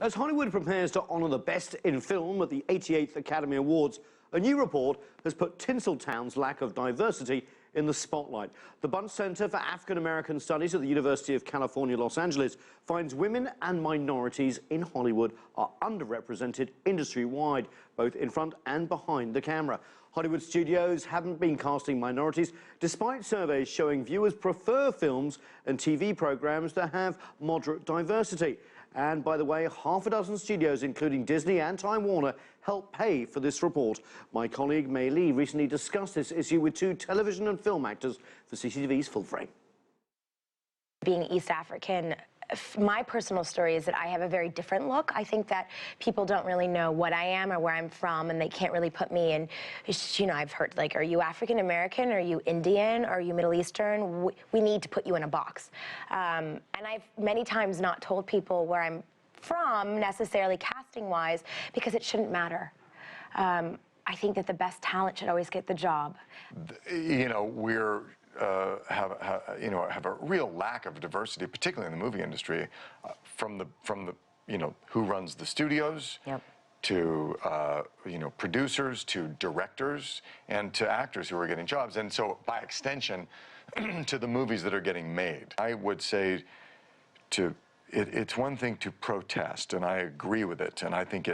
As Hollywood prepares to honour the best in film at the 88th Academy Awards, a new report has put Tinsel-town's lack of diversity in the spotlight. The Bunch Center for African-American Studies at the University of California, Los Angeles finds women and minorities in Hollywood are underrepresented industry-wide, both in front and behind the camera. Hollywood studios haven't been casting minorities, despite surveys showing viewers prefer films and TV programs that have moderate diversity. And by the way, half a dozen studios, including Disney and Time Warner, helped pay for this report. My colleague Mei Lee recently discussed this issue with two television and film actors for CCTV's Full Frame. Being East African, my personal story is that I have a very different look. I think that people don't really know what I am or where I'm from, and they can't really put me in, you know, I've heard, like, are you African American? Are you Indian? Are you Middle Eastern? We need to put you in a box. And I've many times not told people where I'm from, necessarily casting-wise, because it shouldn't matter. I think that the best talent should always get the job. You know, have a real lack of diversity, particularly in the movie industry, from the you know, who runs the studios, yep, to you know, producers, to directors, and to actors who are getting jobs, and so by extension to the movies that are getting made. I would say it's one thing to protest, and I agree with it, and I think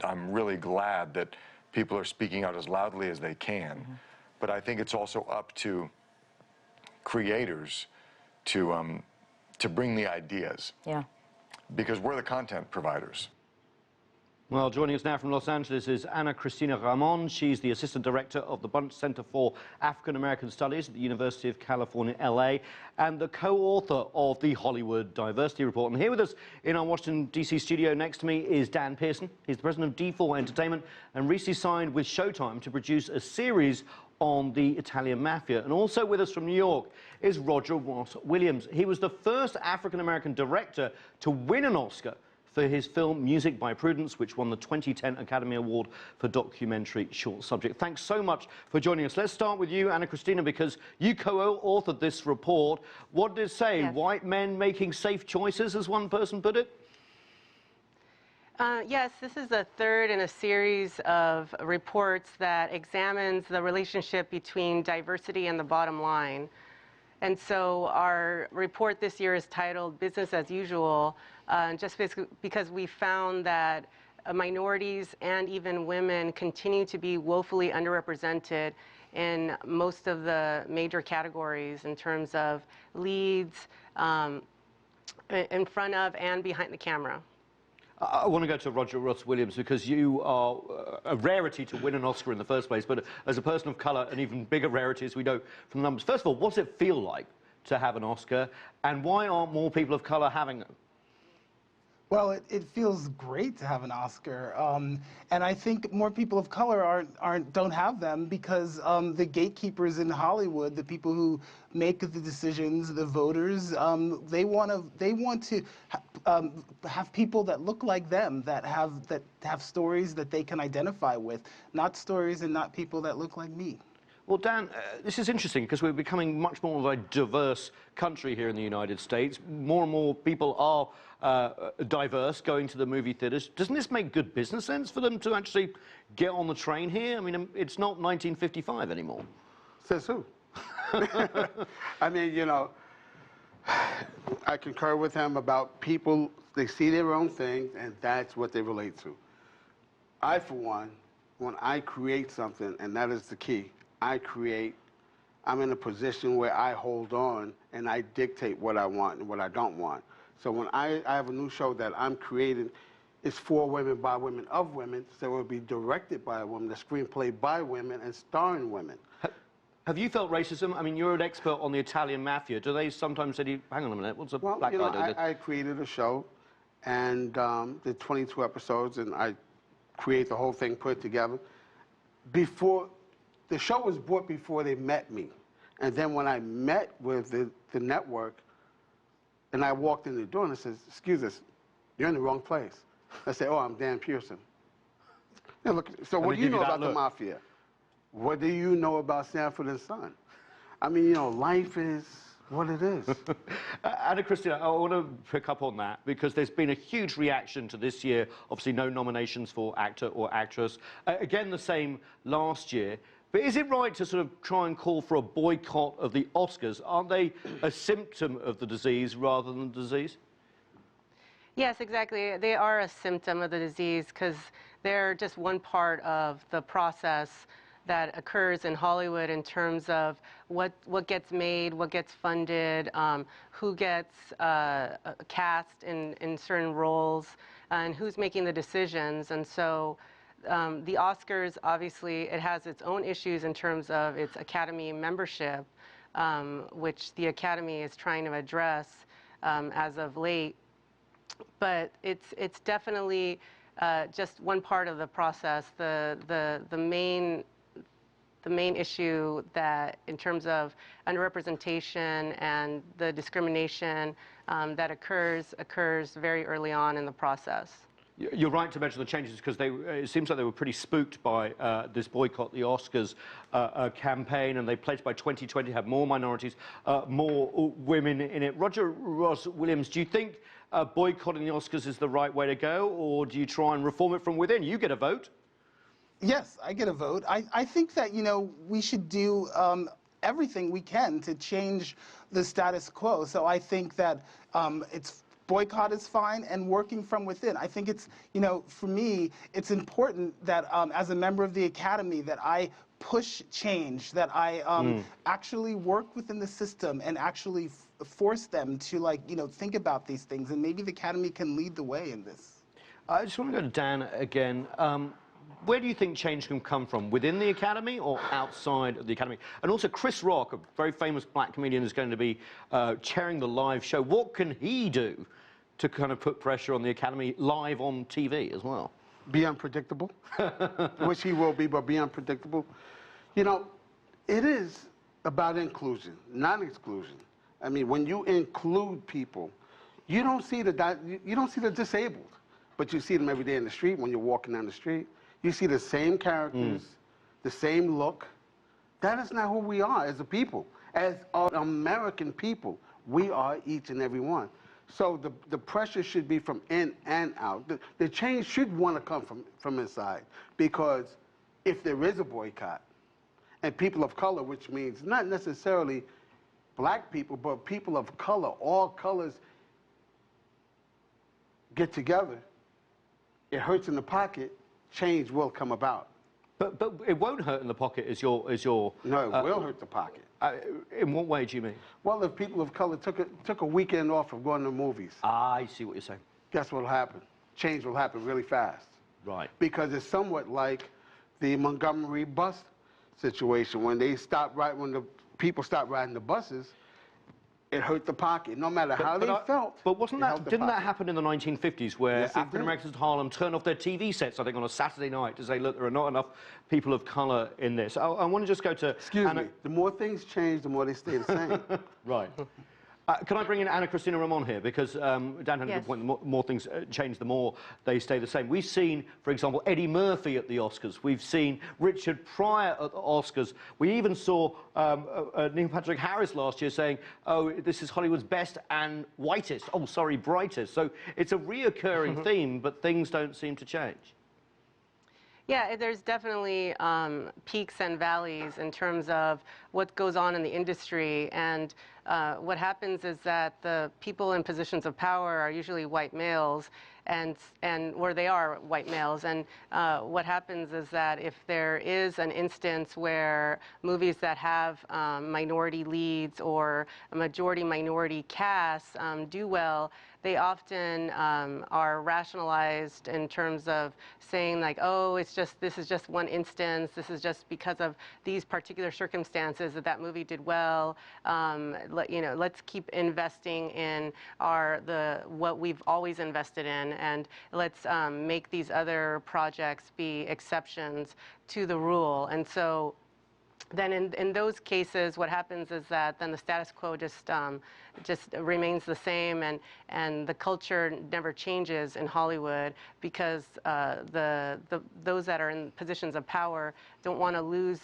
I'm really glad that people are speaking out as loudly as they can, mm-hmm, but I think it's also up to creators to bring the ideas. Yeah. Because we're the content providers. Well, joining us now from Los Angeles is Ana Cristina Ramon. She's the Assistant Director of the Bunch Center for African-American Studies at the University of California, LA, and the co-author of the Hollywood Diversity Report. And here with us in our Washington, D.C. studio next to me is Dan Pearson. He's the president of D4 Entertainment and recently signed with Showtime to produce a series on the Italian Mafia. And also with us from New York is Roger Ross Williams. He was the first African-American director to win an Oscar for his film Music by Prudence, which won the 2010 Academy Award for Documentary Short Subject. Thanks so much for joining us. Let's start with you, Ana Cristina, because you co-authored this report. What did it say? Yes. White men making safe choices, as one person put it? Yes, this is the third in a series of reports that examines the relationship between diversity and the bottom line. And so our report this year is titled Business as Usual, just because we found that minorities and even women continue to be woefully underrepresented in most of the major categories in terms of leads, in front of and behind the camera. I want to go to Roger Ross Williams because you are a rarity to win an Oscar in the first place, but as a person of colour, an even bigger rarity, as we know from the numbers. First of all, what does it feel like to have an Oscar, and why aren't more people of colour having them? Well, it feels great to have an Oscar, and I think more people of color don't have them because the gatekeepers in Hollywood, the people who make the decisions, the voters, they want to have people that look like them, that have stories that they can identify with, not stories and not people that look like me. Well, Dan, this is interesting because we're becoming much more of a diverse country here in the United States. More and more people are diverse going to the movie theaters. Doesn't this make good business sense for them to actually get on the train here? I mean, it's not 1955 anymore. Says who? I mean, you know, I concur with him about people, they see their own thing, and that's what they relate to. I, for one, when I create something, and that is the key, I'm in a position where I hold on and I dictate what I want and what I don't want. So when I have a new show that I'm creating, it's for women, by women, of women, so it will be directed by a woman, the screenplay by women, and starring women. Have you felt racism? I mean, you're an expert on the Italian Mafia. Do they sometimes say to you, hang on a minute, what's a black guy doing? I created a show and did 22 episodes, and I create the whole thing, put it together. The show was bought before they met me. And then when I met with the network, and I walked in the door and I said, excuse us, you're in the wrong place. I said, oh, I'm Dan Pearson. Now, look, so what do you know about the Mafia? What do you know about Sanford and Son? I mean, you know, life is what it is. Anna Christina, I want to pick up on that because there's been a huge reaction to this year. Obviously, no nominations for actor or actress. Again, the same last year. But is it right to sort of try and call for a boycott of the Oscars? Aren't they a symptom of the disease rather than the disease? Yes, exactly. They are a symptom of the disease because they're just one part of the process that occurs in Hollywood in terms of what gets made, what gets funded, who gets cast in certain roles, and who's making the decisions. And so the Oscars, obviously, it has its own issues in terms of its Academy membership, which the Academy is trying to address as of late. But it's definitely just one part of the process. The main issue that, in terms of underrepresentation and the discrimination that occurs very early on in the process. You're right to mention the changes because it seems like they were pretty spooked by this boycott the Oscars campaign, and they pledged by 2020 to have more minorities, more women in it. Roger Ross Williams, do you think boycotting the Oscars is the right way to go, or do you try and reform it from within? You get a vote. Yes, I get a vote. I think that, you know, we should do everything we can to change the status quo. So I think that boycott is fine, and working from within. I think it's, you know, for me, it's important that as a member of the Academy that I push change, that I actually work within the system and actually force them to, like, you know, think about these things. And maybe the Academy can lead the way in this. I just want to go to Dan again. Where do you think change can come from? Within the Academy or outside of the Academy? And also, Chris Rock, a very famous black comedian, is going to be chairing the live show. What can he do to kind of put pressure on the Academy live on TV as well? Be unpredictable, which he will be, but be unpredictable. You know, it is about inclusion, not exclusion. I mean, when you include people, you don't see the disabled, but you see them every day in the street when you're walking down the street. You see the same characters, the same look. That is not who we are as a people. As American people, we are each and every one. So the pressure should be from in and out. The change should want to come from inside, because if there is a boycott, and people of color, which means not necessarily black people, but people of color, all colors get together, it hurts in the pocket, change will come about. But it won't hurt in the pocket as your... No, it will hurt the pocket. In what way do you mean? Well, if people of color took a weekend off of going to movies. I see what you're saying. Guess what will happen? Change will happen really fast. Right. Because it's somewhat like the Montgomery bus situation. When the people stopped riding the buses, it hurt the pocket, no matter how they felt. But didn't that happen in the 1950s, where Yes, African Americans in Harlem turned off their TV sets, I think, on a Saturday night to say, look, there are not enough people of color in this. I want to just go to... Excuse me, the more things change, the more they stay the same. Right. Can I bring in Anna Christina Ramon here? Because Dan had a good point, the more things change, the more they stay the same. We've seen, for example, Eddie Murphy at the Oscars. We've seen Richard Pryor at the Oscars. We even saw Neil Patrick Harris last year saying, oh, this is Hollywood's best and whitest. Oh, sorry, brightest. So it's a reoccurring theme, but things don't seem to change. Yeah, there's definitely peaks and valleys in terms of what goes on in the industry. And what happens is that the people in positions of power are usually white males, or they are white males. And what happens is that if there is an instance where movies that have minority leads or a majority minority cast do well, they often are rationalized in terms of saying, like, oh, this is just one instance, this is just because of these particular circumstances that movie did well. Let's keep investing in what we've always invested in, and let's make these other projects be exceptions to the rule. And so then in those cases, what happens is that then the status quo just remains the same, and the culture never changes in Hollywood, because those that are in positions of power don't want to lose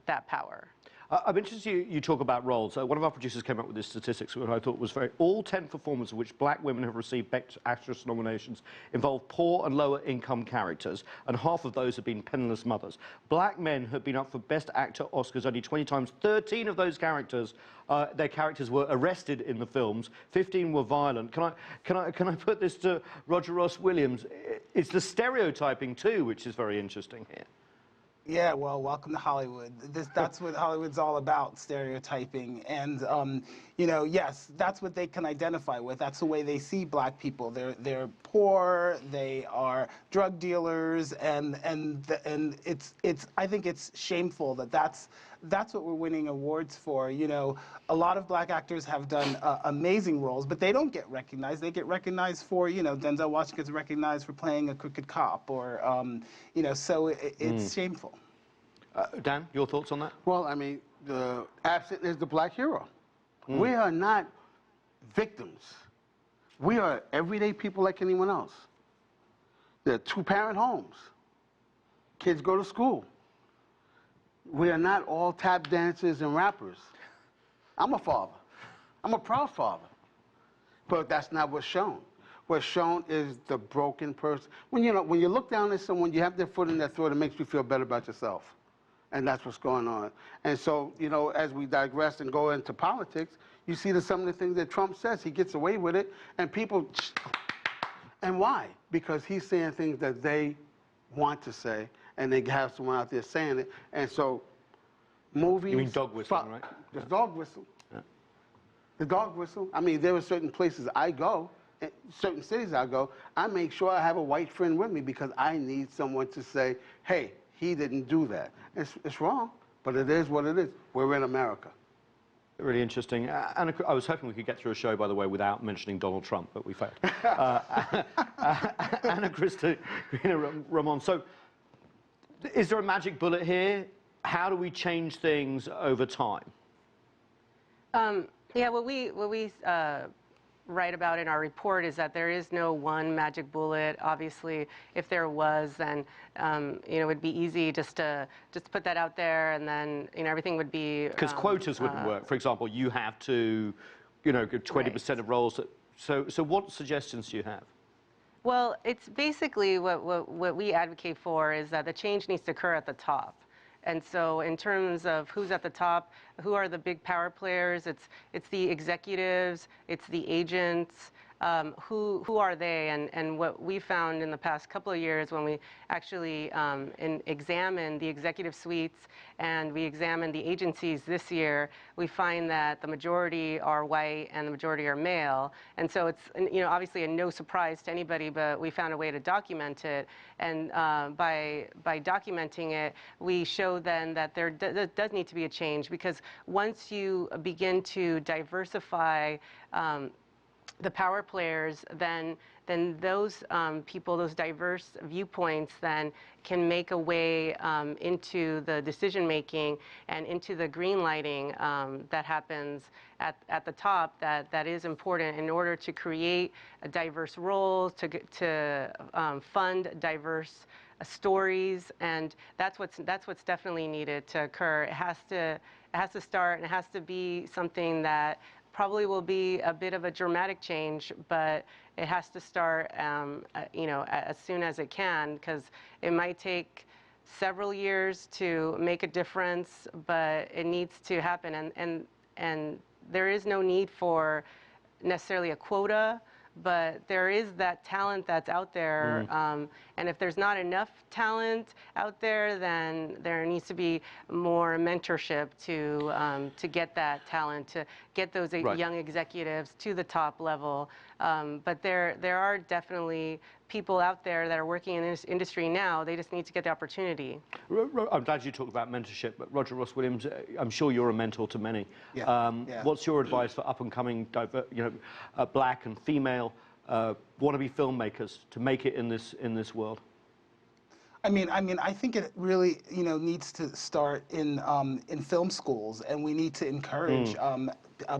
that power. I'm interested you talk about roles. One of our producers came up with this statistics, which I thought was all 10 performances of which black women have received Best Actress nominations involve poor and lower income characters, and half of those have been penniless mothers. Black men have been up for Best Actor Oscars only 20 times. 13 of those characters, their characters were arrested in the films. 15 were violent. Can I put this to Roger Ross Williams? It's the stereotyping too, which is very interesting here. Yeah, well, welcome to Hollywood. That's what Hollywood's all about, stereotyping. And, you know, yes, that's what they can identify with. That's the way they see black people. They're poor, they are drug dealers, and I think it's shameful that that's what we're winning awards for. You know, a lot of black actors have done amazing roles, but they don't get recognized. They get recognized for, you know, Denzel Washington gets recognized for playing a crooked cop, or, you know, so it's shameful. Dan, your thoughts on that? Well, I mean, the absent is the black hero. We are not victims. We are everyday people like anyone else. They're two-parent homes. Kids go to school. We are not all tap dancers and rappers. I'm a father. I'm a proud father. But that's not what's shown. What's shown is the broken person. When you look down at someone, you have their foot in their throat, it makes you feel better about yourself. And that's what's going on. And so, you know, as we digress and go into politics, you see some of the things that Trump says. He gets away with it, and people, and why? Because he's saying things that they want to say, and they have someone out there saying it. And so, movies... You mean dog whistling, right? The dog whistle. Yeah. The dog whistle. I mean, there are certain places I go, certain cities I go, I make sure I have a white friend with me because I need someone to say, hey, he didn't do that. It's wrong, but it is what it is. We're in America. Really interesting. Anna, I was hoping we could get through a show, by the way, without mentioning Donald Trump, but we failed. Anna Christina Ramon, so is there a magic bullet here? How do we change things over time? Yeah, what we write about in our report is that there is no one magic bullet. Obviously, if there was, then you know, it would be easy just to put that out there, and then, you know, everything would be because quotas wouldn't work. For example, you have to, you know, give 20% of roles. So what suggestions do you have? Well, it's basically what we advocate for is that the change needs to occur at the top. And so in terms of who's at the top, who are the big power players, it's the executives, it's the agents, who are they? And what we found in the past couple of years when we actually examined the executive suites and we examined the agencies this year, we find that the majority are white and the majority are male. And so it's, you know, obviously a no surprise to anybody, but we found a way to document it. And by documenting it, we show then that there does need to be a change, because once you begin to diversify the power players, then those people, those diverse viewpoints, then can make a way into the decision making and into the green lighting that happens at the top. That is important in order to create diverse roles, to fund diverse stories, and that's what's definitely needed to occur. It has to start, and it has to be something that probably will be a bit of a dramatic change, but it has to start, you know, as soon as it can, because it might take several years to make a difference, but it needs to happen. And there is no need for necessarily a quota, but there is that talent that's out there, and if there's not enough talent out there, then there needs to be more mentorship to get that talent, to get those young executives to the top level. But there are definitely people out there that are working in this industry now. They just need to get the opportunity. I'm glad you talked about mentorship, but Roger Ross Williams, I'm sure you're a mentor to many. Yeah. What's your advice for up-and-coming, black and female wannabe filmmakers to make it in this world? I mean, I think it really, you know, needs to start in film schools, and we need to encourage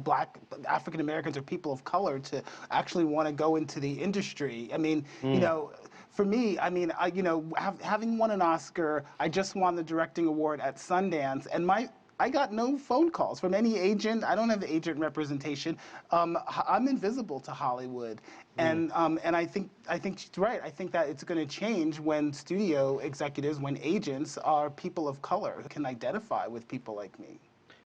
black African Americans or people of color to actually want to go into the industry. I mean, you know, for me, I mean, you know, having won an Oscar, I just won the directing award at Sundance, and I got no phone calls from any agent. I don't have agent representation. I'm invisible to Hollywood, and I think she's right. I think that it's going to change when studio executives, when agents are people of color who can identify with people like me.